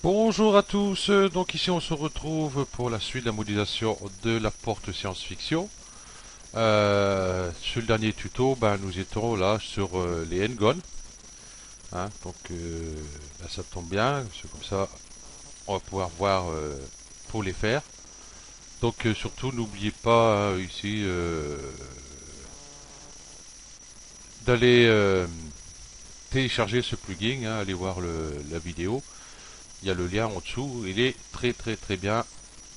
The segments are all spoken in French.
Bonjour à tous, donc ici on se retrouve pour la suite de la modélisation de la porte science-fiction. Sur le dernier tuto, nous étions là sur les N-Gon, hein, ça tombe bien, parce que comme ça on va pouvoir voir pour les faire. Surtout n'oubliez pas ici d'aller télécharger ce plugin, hein, allez voir la vidéo, il y a le lien en dessous, il est très bien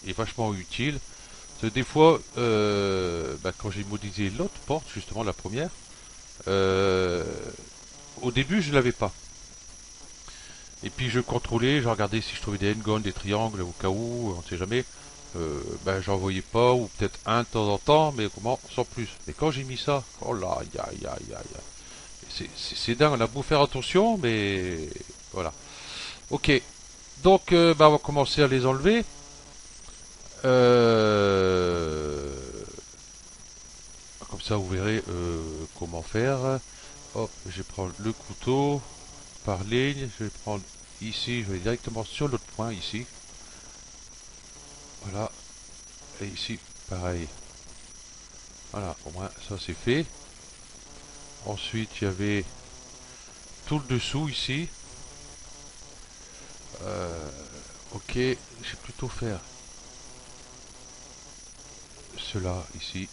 et vachement utile. Des fois, quand j'ai modélisé l'autre porte, justement la première, euh, au début je l'avais pas. Et puis je contrôlais, je regardais si je trouvais des n-gons, des triangles, au cas où, on ne sait jamais. J'en voyais pas, ou peut-être un de temps en temps, mais comment, sans plus. Mais quand j'ai mis ça, oh là, aïe, aïe, aïe, aïe. C'est dingue, on a beau faire attention, mais voilà. Ok, on va commencer à les enlever. Euh, Comme ça, vous verrez comment faire. Hop, je vais prendre le couteau par ligne. Je vais prendre ici, je vais directement sur l'autre point ici. Voilà. Et ici, pareil. Voilà, au moins ça c'est fait. Ensuite, il y avait tout le dessous ici. Euh, ok, je vais plutôt faire cela ici.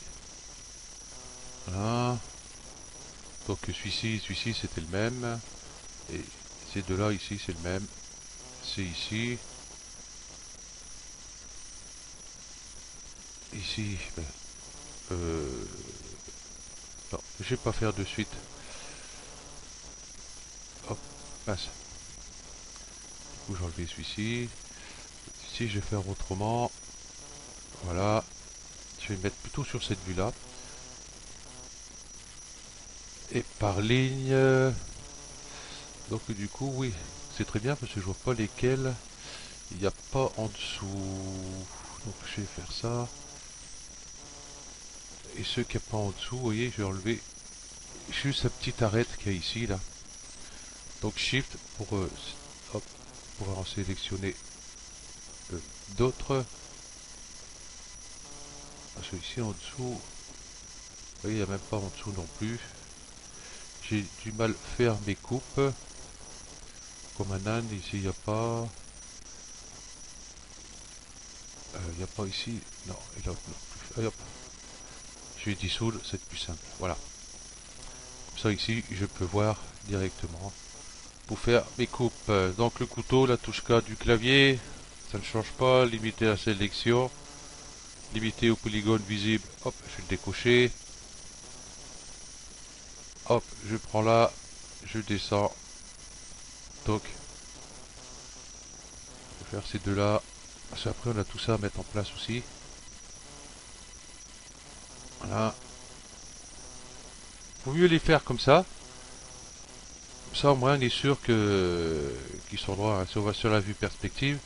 Voilà. Donc celui-ci c'était le même. Et ces deux-là ici c'est le même. C'est ici. Ici, euh, non, je vais pas faire de suite. Hop, passe. Du coup, j'ai enlevé celui-ci. Ici, je vais faire autrement. Voilà. Je vais mettre plutôt sur cette vue-là. Et par ligne. Donc, du coup, oui. C'est très bien parce que je vois pas lesquels il n'y a pas en dessous. Donc, je vais faire ça. Et ceux qui n'y a pas en dessous, vous voyez, je vais enlever juste la petite arête qu'il y a ici, là. Donc, Shift hop, pour en sélectionner d'autres. Celui-ci en dessous, vous voyez, il n'y a même pas en dessous non plus. J'ai du mal à faire mes coupes. Comme un âne, ici il n'y a pas. Il n'y a pas ici. Non, et là non plus. Allez, hop. Je vais dissoudre, c'est plus simple. Voilà. Comme ça ici, je peux voir directement pour faire mes coupes. Donc le couteau, la touche K du clavier, ça ne change pas. Limiter la sélection. Limiter au polygone visible. Hop, je vais le décocher. Hop, je prends là. Je descends. Donc, je vais faire ces deux-là. Parce qu'après, on a tout ça à mettre en place aussi. Voilà. Vaut mieux les faire comme ça. Comme ça, au moins, on est sûr qu'ils sont droits, hein. Si on va sur la vue perspective,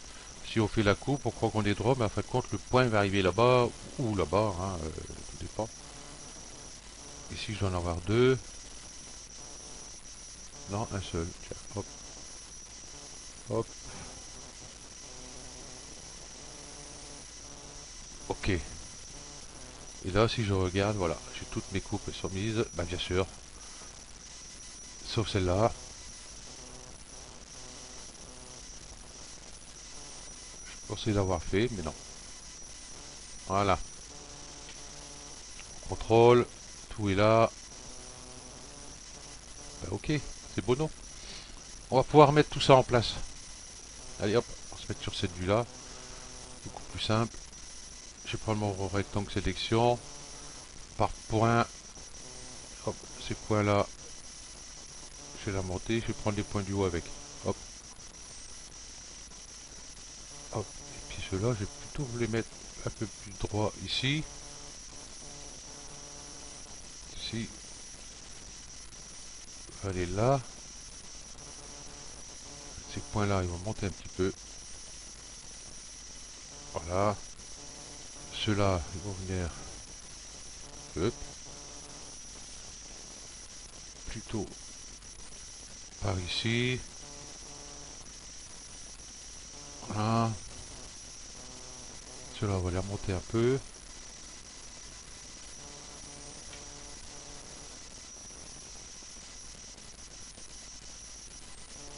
si on fait la coupe, on croit qu'on est droit, mais en fin de compte, le point va arriver là-bas ou là-bas, hein, tout dépend. Ici, je dois en avoir deux. Non, un seul. Tiens, hop, hop. Ok. Et là, si je regarde, voilà, j'ai toutes mes coupes, elles sont mises. Bah, bien sûr, sauf celle-là. Je pensais l'avoir fait, mais non. Voilà. Contrôle, tout est là. Bah, ok, c'est bon, non. On va pouvoir mettre tout ça en place. Allez, hop, on va se mettre sur cette vue-là. Beaucoup plus simple. Je vais prendre mon rectangle sélection. Par point, hop, ces points-là, je vais la monter. Je vais prendre les points du haut avec. Hop, hop. Et puis ceux-là, je vais plutôt vous les mettre un peu plus droit ici. Ici. Allez là. Ces points-là, ils vont monter un petit peu. Voilà. Ceux-là, ils vont venir hop, plutôt par ici. Cela, on va les remonter un peu.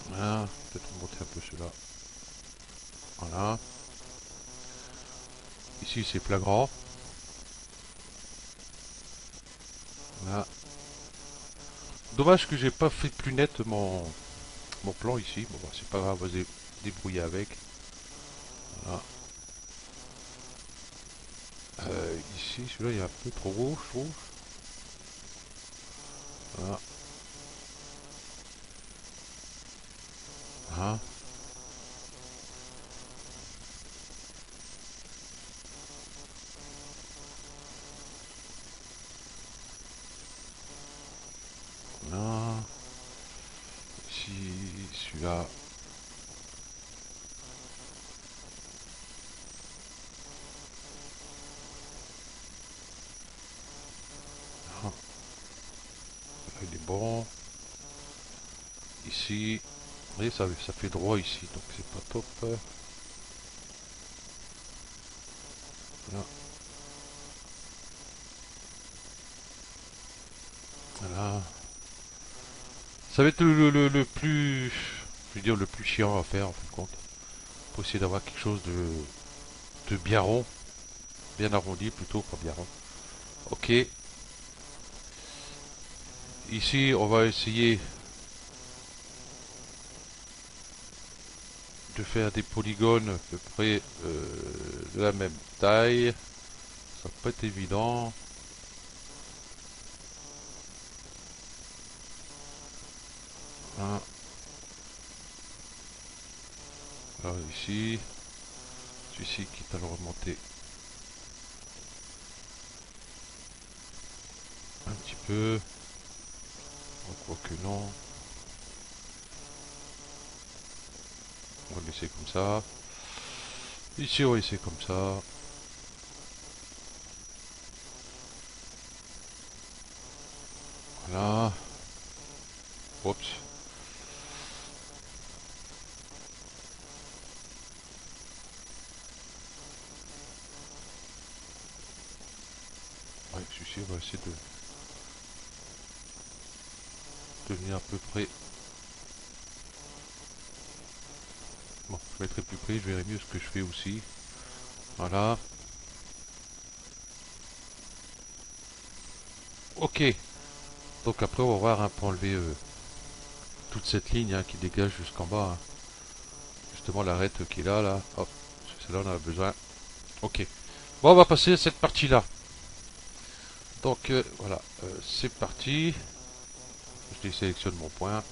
Voilà, peut-être remonter un peu cela. Voilà. Ici, c'est flagrant. Voilà. Dommage que j'ai pas fait plus net mon plan ici. Bon, bah, c'est pas grave, on va se débrouiller avec. Voilà. Ici, celui-là, il est un peu trop haut, je trouve. Voilà. Voilà. Voilà. Ici, celui-là. Voilà. Là, il est bon. Ici. Vous voyez, ça fait droit ici, donc c'est pas top. Voilà. Voilà. Ça va être le plus, je veux dire, le plus chiant à faire en fin de compte. Pour essayer d'avoir quelque chose de bien rond, bien arrondi plutôt, pas bien rond. Ok. Ici, on va essayer de faire des polygones à peu près de la même taille. Ça va pas être évident. Hein. Alors ici, celui-ci quitte à le remonter un petit peu. Quoi que non. On va le laisser comme ça. Ici, on va laisser comme ça. Voilà. Oups. Ouais, celui-ci, on va essayer de venir à peu près. Bon, je mettrai plus près, je verrai mieux ce que je fais aussi. Voilà. Ok. Donc après, on va voir, hein, pour enlever toute cette ligne, hein, qui dégage jusqu'en bas, hein. Justement, l'arête qui est là, là. Hop. Celle-là, on en a besoin. Ok. Bon, on va passer à cette partie-là. Donc, voilà. C'est parti. Je désélectionne mon point.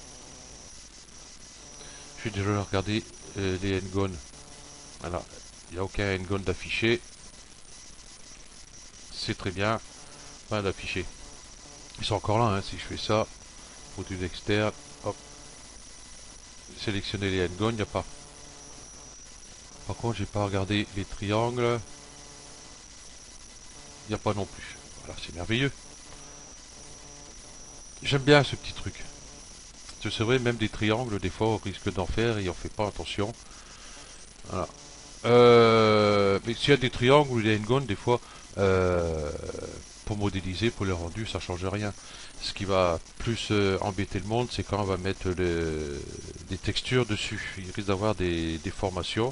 Je vais déjà regarder les n-gons. Voilà. Il n'y a aucun n-gon d'affiché. C'est très bien. Pas d'affiché. Ils sont encore là, hein, si je fais ça. Produit externe. Hop. Sélectionner les n-gons, il n'y a pas. Par contre, j'ai pas regardé les triangles. Il n'y a pas non plus. Voilà, c'est merveilleux. J'aime bien ce petit truc. C'est vrai, même des triangles, des fois, on risque d'en faire et on fait pas attention. Voilà. Mais s'il y a des triangles ou des n-gons, des fois, euh, pour modéliser, pour les rendus, ça change rien. Ce qui va plus embêter le monde, c'est quand on va mettre des textures dessus. Il risque d'avoir des déformations.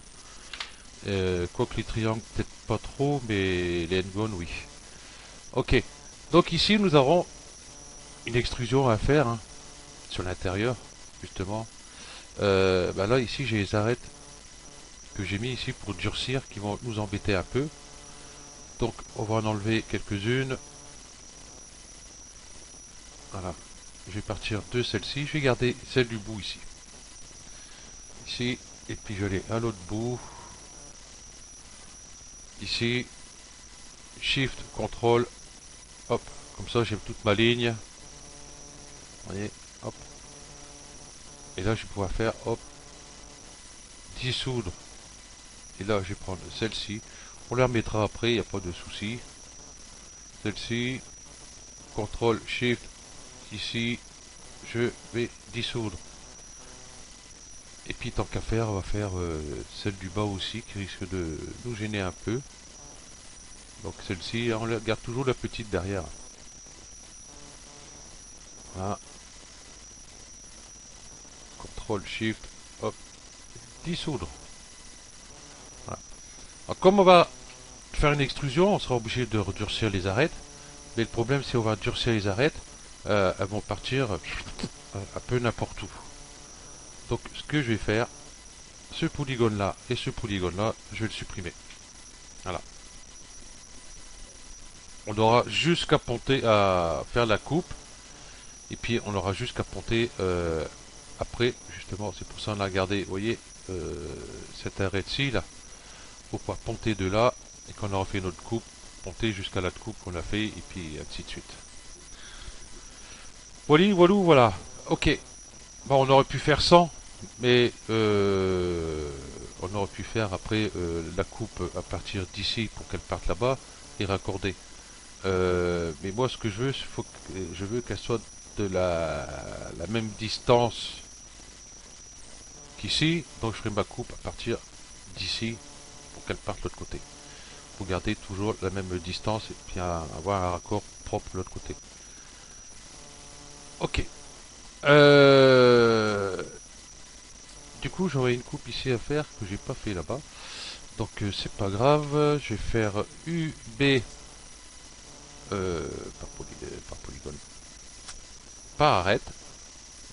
Quoique les triangles, peut-être pas trop, mais les n-gons, oui. Ok. Donc ici, nous avons une extrusion à faire, hein, sur l'intérieur, justement. Bah là, ici, j'ai les arêtes que j'ai mis ici pour durcir qui vont nous embêter un peu. Donc, on va en enlever quelques-unes. Voilà. Je vais partir de celle-ci. Je vais garder celle du bout ici. Ici. Et puis, je l'ai à l'autre bout. Ici. Shift, contrôle. Hop. Comme ça, j'ai toute ma ligne. Vous voyez. Hop. Et là, je vais pouvoir faire, hop, dissoudre. Et là, je vais prendre celle-ci. On la remettra après, il n'y a pas de souci. Celle-ci. Contrôle, Shift. Ici. Je vais dissoudre. Et puis tant qu'à faire, on va faire celle du bas aussi qui risque de nous gêner un peu. Donc celle-ci, on garde toujours la petite derrière. Voilà. CTRL SHIFT, hop, dissoudre. Voilà. Alors, comme on va faire une extrusion, on sera obligé de redurcir les arêtes. Mais le problème, c'est qu'on va durcir les arêtes, elles vont partir un peu n'importe où. Donc ce que je vais faire, ce polygone là et ce polygone là, je vais le supprimer. Voilà. On aura juste qu'à ponter, à faire la coupe, et puis on aura juste qu'à ponter après, justement, c'est pour ça qu'on a gardé, vous voyez, cette arête-ci là, pour pouvoir ponter de là, et qu'on aura fait notre coupe, ponter jusqu'à la coupe qu'on a fait, et puis ainsi de suite. Voilà, voilà, voilà. Ok. Bon, on aurait pu faire 100, mais on aurait pu faire après la coupe à partir d'ici pour qu'elle parte là-bas et raccorder. Mais moi, ce que je veux, je veux qu'elle soit de la même distance qu'ici. Donc, je ferai ma coupe à partir d'ici pour qu'elle parte de l'autre côté. Pour garder toujours la même distance et puis avoir un raccord propre de l'autre côté. Ok. Du coup, j'aurais une coupe ici à faire que j'ai pas fait là-bas. Donc c'est pas grave. Je vais faire UB par polygone. Par arête.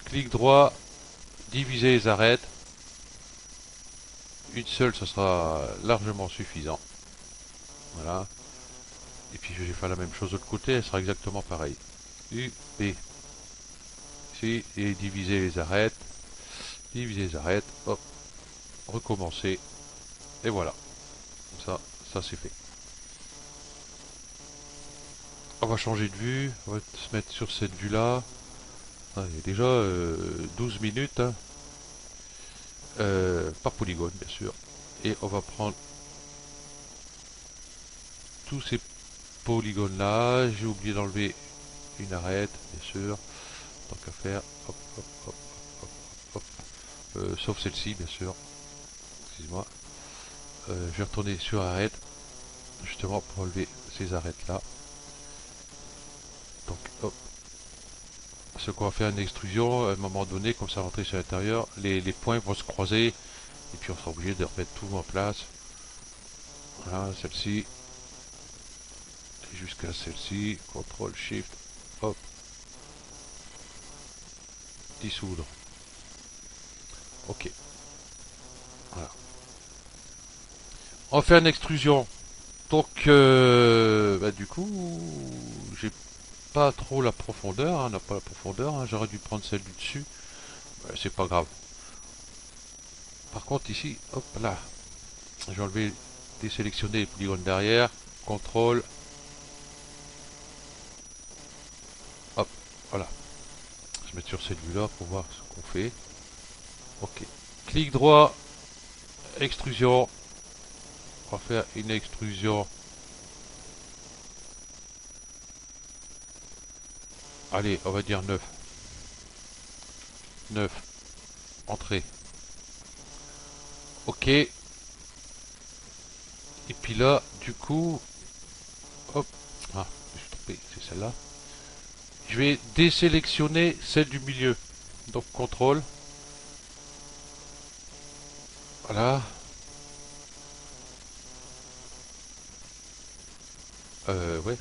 Clic droit, diviser les arêtes. Une seule, ça sera largement suffisant. Voilà. Et puis je vais faire la même chose de l'autre côté, elle sera exactement pareille. UB. Ici, et diviser les arêtes. Diviser les arêtes. Hop. Recommencer. Et voilà. Ça c'est fait. On va changer de vue. On va se mettre sur cette vue-là. Ah, il y a déjà 12 minutes. Hein. Par polygone, bien sûr. Et on va prendre tous ces polygones-là. J'ai oublié d'enlever une arête, bien sûr. Tant qu'à faire. Hop, hop, hop, hop, hop. Sauf celle-ci, bien sûr. Excuse-moi. Je vais retourner sur arête. Justement pour enlever ces arêtes-là. Donc, hop. Ce qu'on va faire une extrusion, à un moment donné, comme ça rentrer sur l'intérieur, les points vont se croiser. Et puis on sera obligé de remettre tout en place. Voilà, celle-ci. Jusqu'à celle-ci. CTRL SHIFT. Hop. Dissoudre. Ok. Voilà. On va faire une extrusion. Donc, du coup, j'ai pas trop la profondeur. On n'a pas la profondeur. Hein. J'aurais dû prendre celle du dessus. C'est pas grave. Par contre, ici, hop là. Je vais enlever, désélectionner les polygones derrière. CTRL. Hop. Voilà. Je vais mettre sur cette vue-là pour voir ce qu'on fait. Ok. Clic droit. Extrusion. On va faire une extrusion. Allez, on va dire 9. 9. Entrée. Ok. Et puis là, du coup... Hop. Ah, je me suis trompé, c'est celle-là. Je vais désélectionner celle du milieu. Donc, CTRL. Voilà. Ouais.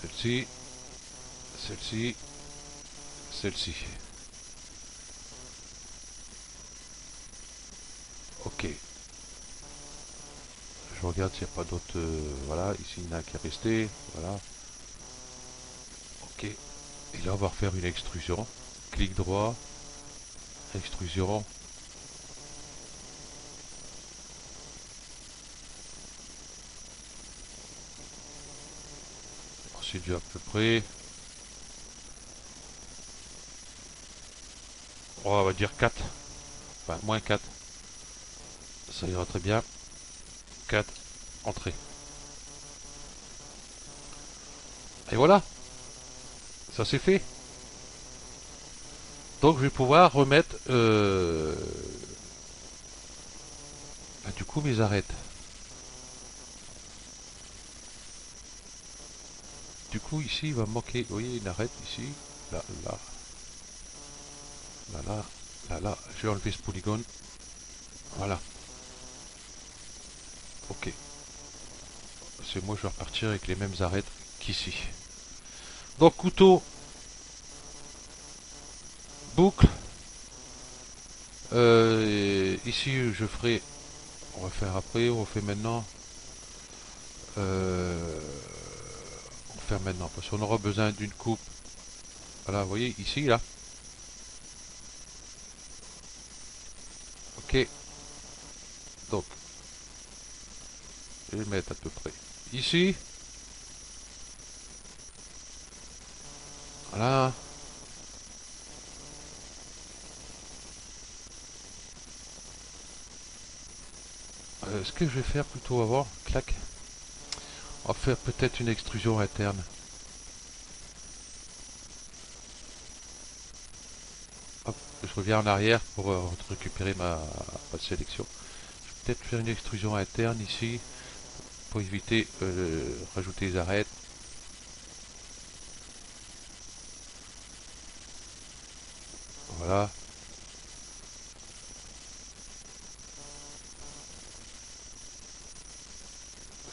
Celle-ci. Celle-ci. Celle-ci. Ok. Je regarde s'il n'y a pas d'autres... voilà, ici il y en a un qui est resté. Voilà. Ok. Et là, on va refaire une extrusion. Clic droit. Extrusion. C'est déjà à peu près. On va dire 4. Enfin, moins 4. Ça ira très bien. 4. Entrée. Et voilà. Ça c'est fait. Donc je vais pouvoir remettre du coup mes arêtes. coup ici il va me manquer, vous voyez, une arête ici, là, là, là, là, là, là, je vais enlever ce polygone, voilà, ok, c'est moi je vais repartir avec les mêmes arêtes qu'ici. Donc couteau, boucle, ici je ferai, on va faire après, on fait maintenant, on va faire maintenant, parce qu'on aura besoin d'une coupe, voilà, vous voyez, ici, là, ok, donc, je vais mettre à peu près ici, voilà, ce que je vais faire plutôt avant, clac, on va faire peut-être une extrusion interne. Hop, je reviens en arrière pour récupérer ma sélection. Je vais peut-être faire une extrusion interne ici pour éviter rajouter les arêtes. Voilà,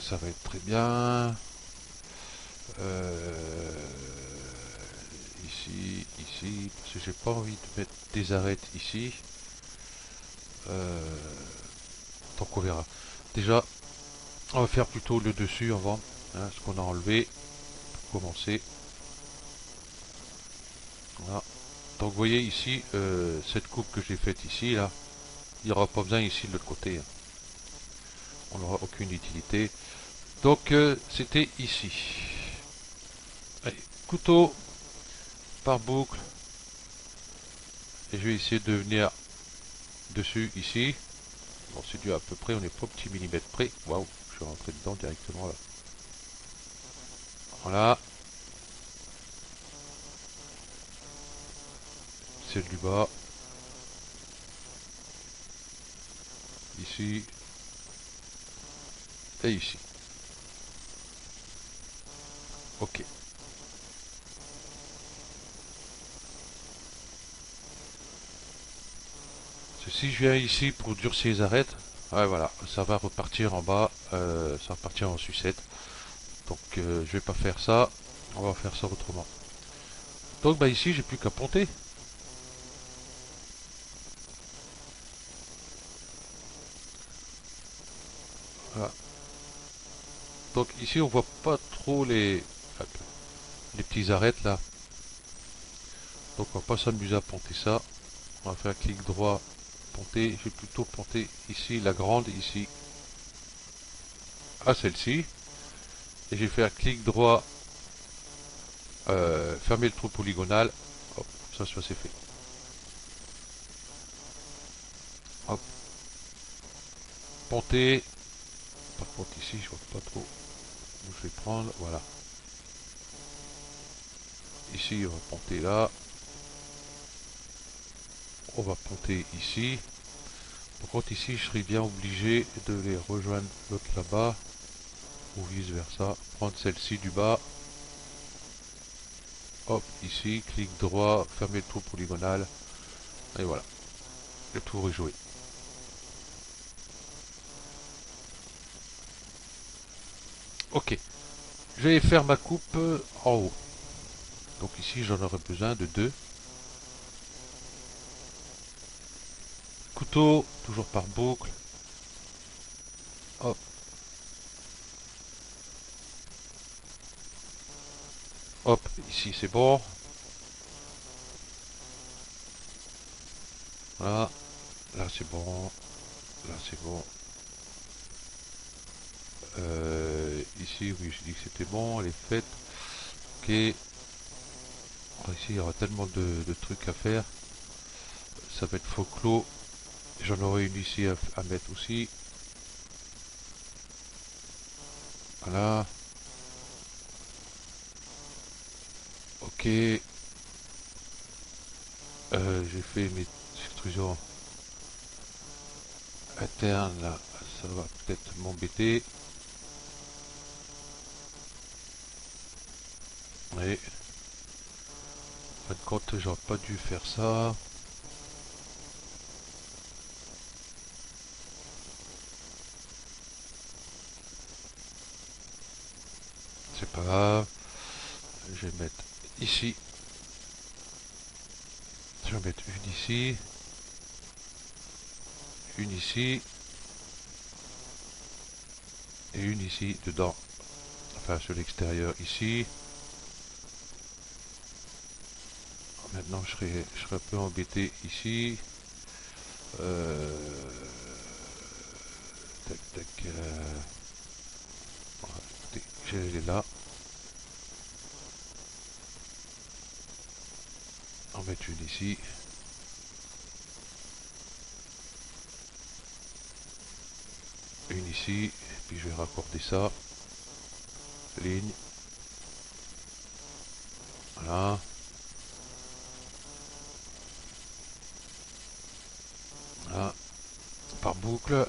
ça va être très bien. Euh, ici, ici, parce que j'ai pas envie de mettre des arêtes ici. Donc on verra. Déjà, on va faire plutôt le dessus avant, hein, ce qu'on a enlevé pour commencer. Voilà. Donc vous voyez ici, cette coupe que j'ai faite ici, là, il n'y aura pas besoin ici de l'autre côté, hein. On n'aura aucune utilité. Donc c'était ici. Allez, couteau par boucle. Et je vais essayer de venir dessus ici. Bon, c'est dû à peu près, on n'est pas au petit millimètre près. Waouh, je suis rentré dedans directement là. Voilà. Celle du bas. Ici. Et ici. Ok. Si je viens ici pour durcir les arêtes, ouais, voilà, ça va repartir en bas, ça va repartir en sucette. Donc je vais pas faire ça, on va faire ça autrement. Donc bah ici j'ai plus qu'à ponter. Voilà. Donc ici on voit pas trop les petits arêtes là. Donc on va pas s'amuser à ponter ça. On va faire un clic droit, ponter. Je vais plutôt ponter ici la grande ici à celle-ci. Et je vais faire clic droit, fermer le trou polygonal. Hop, ça c'est fait. Hop, ponter. Par contre ici je vois pas trop où je vais prendre. Voilà. Ici on va ponter là. On va ponter ici. Par contre ici je serais bien obligé de les rejoindre l'autre là-bas. Ou vice versa. Prendre celle-ci du bas. Hop, ici, clic droit, fermer le trou polygonal. Et voilà. Le tour est joué. Ok. Je vais faire ma coupe en haut. Donc ici j'en aurai besoin de deux. Couteau, toujours par boucle. Hop, hop, ici c'est bon. Voilà, là c'est bon. Là c'est bon. Ici, oui, j'ai dit que c'était bon, elle est faite. Ok. Alors ici, il y aura tellement de trucs à faire. Ça va être faux clos. J'en aurai une ici à mettre aussi. Voilà. Ok. J'ai fait mes extrusions internes là. Ça va peut-être m'embêter. Et en fin de compte, j'aurais pas dû faire ça. C'est pas grave. Je vais mettre ici. Je vais mettre une ici. Une ici. Et une ici dedans. Enfin sur l'extérieur ici. Maintenant je serai un peu embêté ici. Tac tac. Voilà, écoutez, j'ai là. En mettre une ici. Une ici. Puis je vais raccorder ça. Ligne. Voilà. Voilà. Par boucle.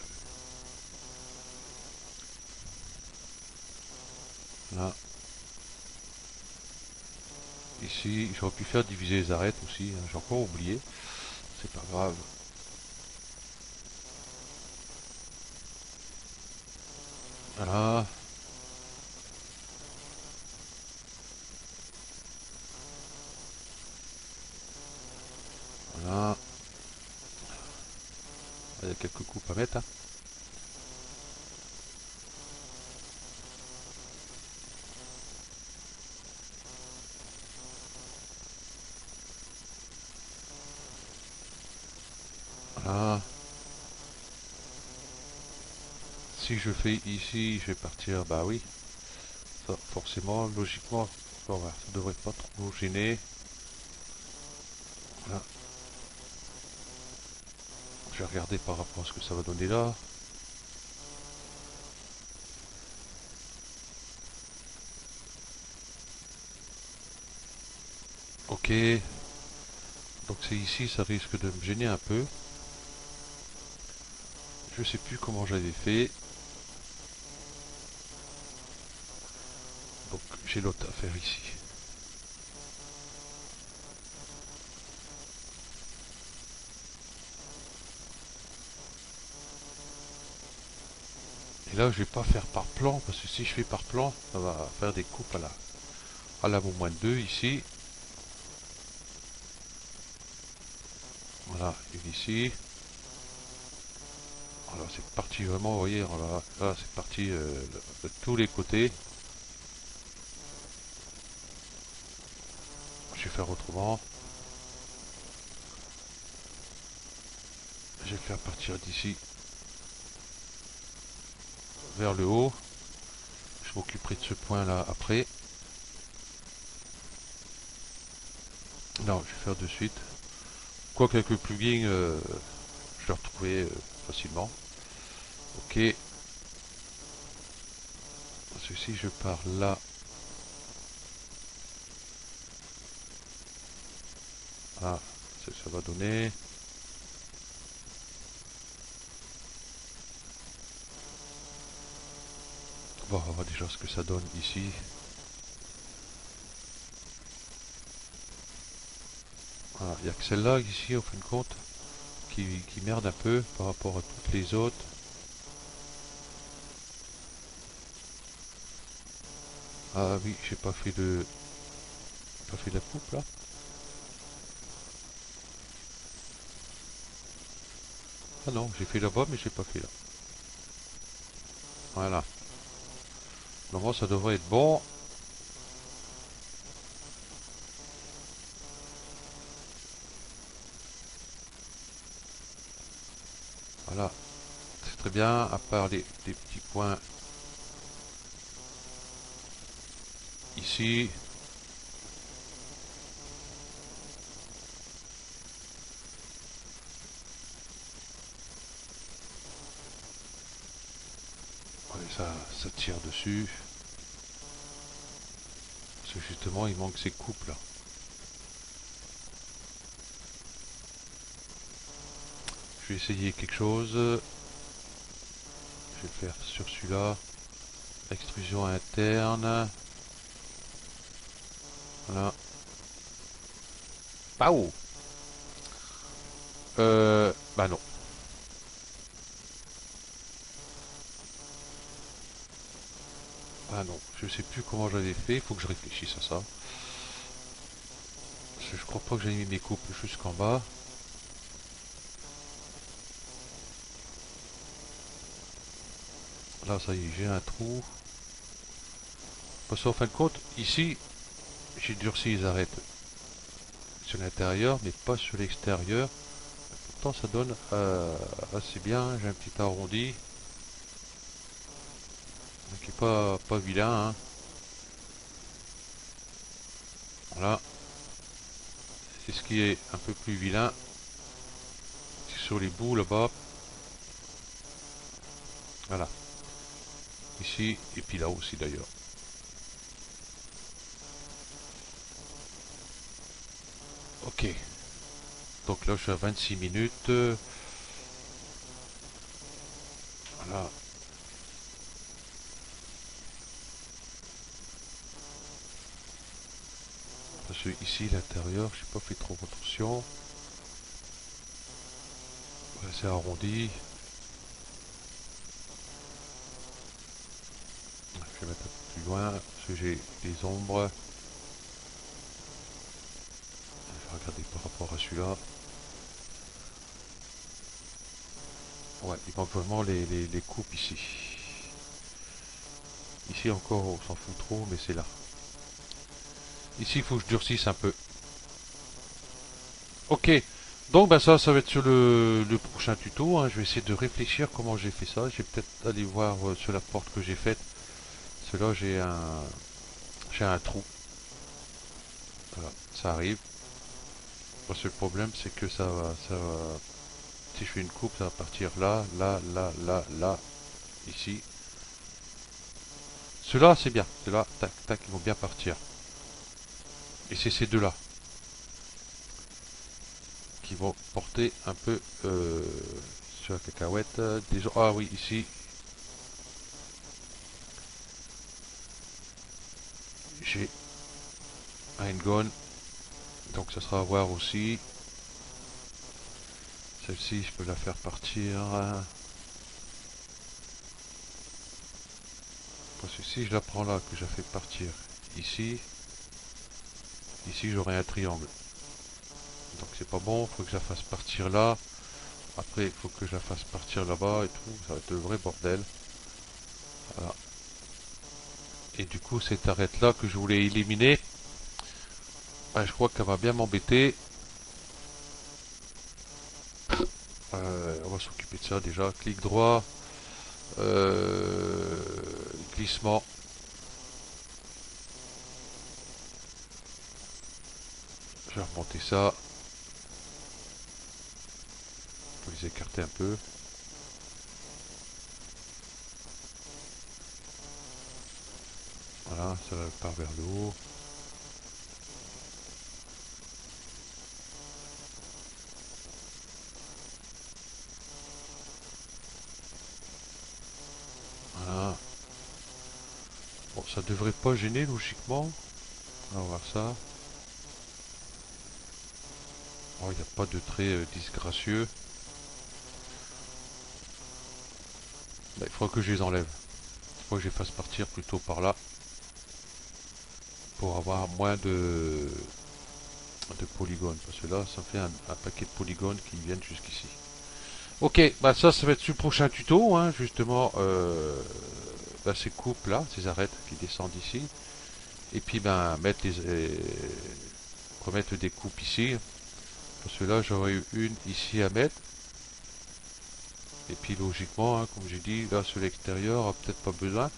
Là. Ici, j'aurais pu faire diviser les arêtes aussi. Hein. J'ai encore oublié. C'est pas grave. Voilà. Voilà. Il y a quelques coupes à mettre. Hein. Voilà. Si je fais ici, je vais partir. Bah oui. Ça, forcément, logiquement, bon, bah, ça devrait pas trop gêner. Voilà. Je vais regarder par rapport à ce que ça va donner là. Ok. Donc c'est ici, ça risque de me gêner un peu. Je sais plus comment j'avais fait. Donc j'ai l'autre à faire ici. Et là je vais pas faire par plan, parce que si je fais par plan, ça va faire des coupes à la moins 2 ici. Voilà, une ici. Alors c'est parti vraiment, vous voyez, là c'est parti de tous les côtés. Je vais faire autrement. Je vais faire partir d'ici vers le haut. Je m'occuperai de ce point là après. Non, je vais faire de suite. Quoique avec le plugin, je l'ai retrouvé facilement. Ok. Parce que si je pars là, ah, ça va donner. Bon, on va voir déjà ce que ça donne ici. Voilà, il n'y a que celle-là ici, en fin de compte, qui merde un peu par rapport à toutes les autres. Ah oui, j'ai pas fait pas fait la coupe là. Ah non, j'ai fait là-bas, mais j'ai pas fait là. Voilà. Normalement, ça devrait être bon. Voilà. C'est très bien, à part les petits points ici. Ouais, ça tire dessus. Parce que justement, il manque ces coupes là. Je vais essayer quelque chose. Je vais le faire sur celui-là. Extrusion interne. Voilà. Pao. Bah non. Ah non, je sais plus comment j'avais fait, il faut que je réfléchisse à ça. Parce que je crois pas que j'ai mis mes coupes jusqu'en bas. Là, ça y est, j'ai un trou. Parce qu'en fin de compte, ici, j'ai durci les arêtes sur l'intérieur, mais pas sur l'extérieur. Pourtant, ça donne assez bien. J'ai un petit arrondi. Qui est pas vilain, hein. Voilà. C'est ce qui est un peu plus vilain. C'est sur les bouts là-bas. Voilà. Ici, et puis là aussi d'ailleurs. Ok. Donc là, je suis à 26 minutes. Voilà. Parce que ici, l'intérieur, j'ai pas fait trop attention. Voilà, c'est arrondi. Je vais mettre un peu plus loin, parce que j'ai des ombres. Je vais regarder par rapport à celui-là. Ouais, il manque vraiment les coupes ici. Ici encore, on s'en fout trop, mais c'est là. Ici, il faut que je durcisse un peu. Ok, donc ben ça va être sur le prochain tuto, hein. Je vais essayer de réfléchir comment j'ai fait ça. Je vais peut-être aller voir sur la porte que j'ai faite. Parce que là, j'ai un trou. Voilà, ça arrive. Parce que le problème, c'est que si je fais une coupe, ça va partir là, là, là, là, là, ici. Ceux-là, c'est bien. Ceux-là, tac, tac, ils vont bien partir. Et c'est ces deux-là qui vont porter un peu sur la cacahuète. Ah oui, ici, j'ai un gun. Donc ça sera à voir aussi. Celle-ci, je peux la faire partir. Parce que si je la prends là, que je la fais partir ici, ici j'aurai un triangle. Donc c'est pas bon, il faut que je la fasse partir là. Après, il faut que je la fasse partir là-bas et tout. Ça va être le vrai bordel. Voilà. Et du coup, cette arête-là que je voulais éliminer, je crois qu'elle va bien m'embêter. On va s'occuper de ça déjà. Clic droit. Euh, Glissement. Je vais remonter ça. Je vais les écarter un peu. Voilà, ça part vers le haut. Voilà. Bon, ça devrait pas gêner logiquement. On va voir ça. Oh, il n'y a pas de trait disgracieux. Là, il faudra que je les enlève. Il faut que je les fasse partir plutôt par là. Pour avoir moins de polygones. Parce que là, ça fait un paquet de polygones qui viennent jusqu'ici. Ok, bah ça va être sur le prochain tuto, hein, justement, ces coupes là, ces arêtes qui descendent ici. Et puis remettre des coupes ici. Parce que là, j'aurais eu une ici à mettre. Et puis logiquement, hein, comme j'ai dit, là sur l'extérieur, peut-être pas besoin.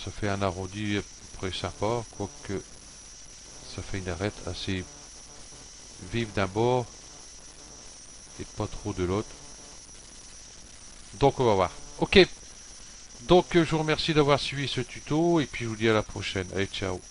Ça fait un arrondi à peu près sympa, quoique ça fait une arête assez vive d'un bord et pas trop de l'autre. Donc on va voir. Ok, donc je vous remercie d'avoir suivi ce tuto et puis je vous dis à la prochaine. Allez, ciao.